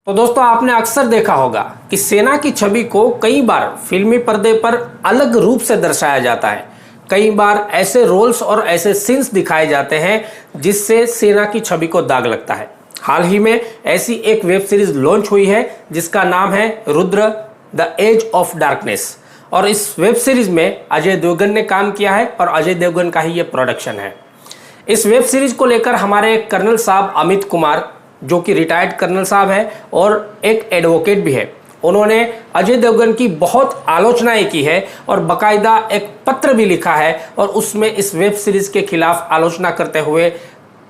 तो दोस्तों आपने अक्सर देखा होगा कि सेना की छवि को कई बार फिल्मी पर्दे पर अलग रूप से दर्शाया जाता है। कई बार ऐसे रोल्स और ऐसे सीन्स दिखाए जाते हैं जिससे सेना की छवि को दाग लगता है। हाल ही में ऐसी एक वेब सीरीज लॉन्च हुई है जिसका नाम है Rudra the edge of darkness, और इस वेब सीरीज में अजय देवगन ने काम किया है और अजय देवगन का ही ये प्रोडक्शन है। इस वेब सीरीज को लेकर हमारे कर्नल साहब अमित कुमार, जो कि रिटायर्ड कर्नल साहब है और एक एडवोकेट भी है, उन्होंने अजय देवगन की बहुत आलोचनाएं की है और बाकायदा एक पत्र भी लिखा है और उसमें इस वेब सीरीज के खिलाफ आलोचना करते हुए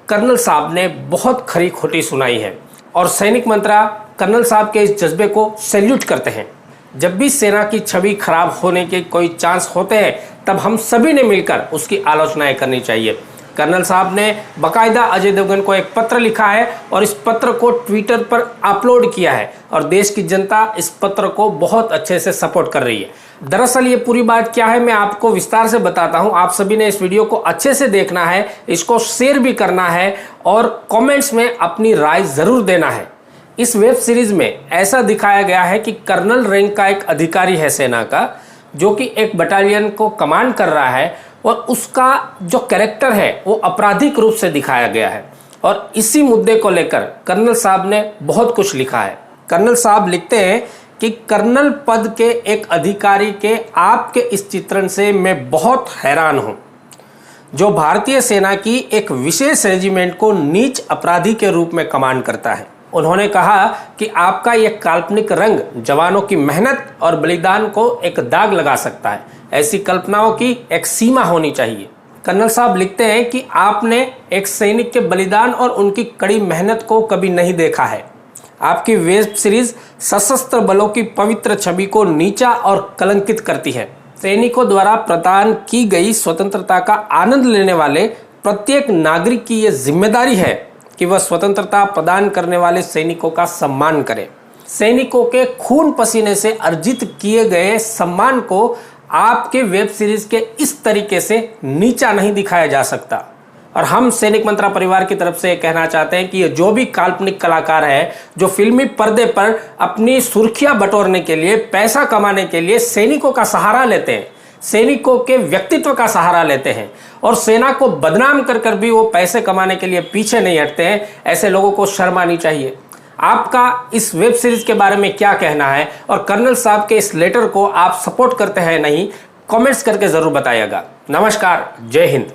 कर्नल साहब ने बहुत खरी खोटी सुनाई है। और सैनिक मंत्रा कर्नल साहब के इस जज्बे को सैल्यूट करते हैं। जब भी सेना की छवि खराब होने के कोई चांस होते हैं तब हम सभी ने मिलकर उसकी आलोचनाएं करनी चाहिए। कर्नल साहब ने बाकायदा अजय देवगन को एक पत्र लिखा है और इस पत्र को ट्विटर पर अपलोड किया है और देश की जनता इस पत्र को बहुत अच्छे से सपोर्ट कर रही है। दरअसल ये पूरी बात क्या है मैं आपको विस्तार से बताता हूं। आप सभी ने इस वीडियो को अच्छे से देखना है, इसको शेयर भी करना है और कमेंट्स में अपनी राय जरूर देना है। इस वेब सीरीज में ऐसा दिखाया गया है कि कर्नल रैंक का एक अधिकारी है सेना का, जो कि एक बटालियन को कमांड कर रहा है और उसका जो कैरेक्टर है वो आपराधिक रूप से दिखाया गया है। और इसी मुद्दे को लेकर कर्नल साहब ने बहुत कुछ लिखा है। कर्नल साहब लिखते हैं कि कर्नल पद के एक अधिकारी के आपके इस चित्रण से मैं बहुत हैरान हूं, जो भारतीय सेना की एक विशेष रेजिमेंट को नीच अपराधी के रूप में कमांड करता है। उन्होंने कहा कि आपका यह काल्पनिक रंग जवानों की मेहनत और बलिदान को एक दाग लगा सकता है। ऐसी कल्पनाओं की एक सीमा होनी चाहिए। कर्नल साहब लिखते हैं कि आपने एक सैनिक के बलिदान और उनकी कड़ी मेहनत को कभी नहीं देखा है। आपकी वेब सीरीज सशस्त्र बलों की पवित्र छवि को नीचा और कलंकित करती है। सैनिकों द्वारा प्रदान की गई स्वतंत्रता का आनंद लेने वाले प्रत्येक नागरिक की यह जिम्मेदारी है कि वह स्वतंत्रता प्रदान करने वाले सैनिकों का सम्मान करे। सैनिकों के खून पसीने से अर्जित किए गए सम्मान को आपके वेब सीरीज के इस तरीके से नीचा नहीं दिखाया जा सकता। और हम सैनिक मंत्रा परिवार की तरफ से कहना चाहते हैं कि ये जो भी काल्पनिक कलाकार है जो फिल्मी पर्दे पर अपनी सुर्खियां बटोरने के लिए, पैसा कमाने के लिए सैनिकों का सहारा लेते हैं, सैनिकों के व्यक्तित्व का सहारा लेते हैं और सेना को बदनाम कर कर भी वो पैसे कमाने के लिए पीछे नहीं हटते हैं, ऐसे लोगों को शर्म आनी चाहिए। आपका इस वेब सीरीज के बारे में क्या कहना है और कर्नल साहब के इस लेटर को आप सपोर्ट करते हैं नहीं, कमेंट्स करके जरूर बताइएगा। नमस्कार, जय हिंद।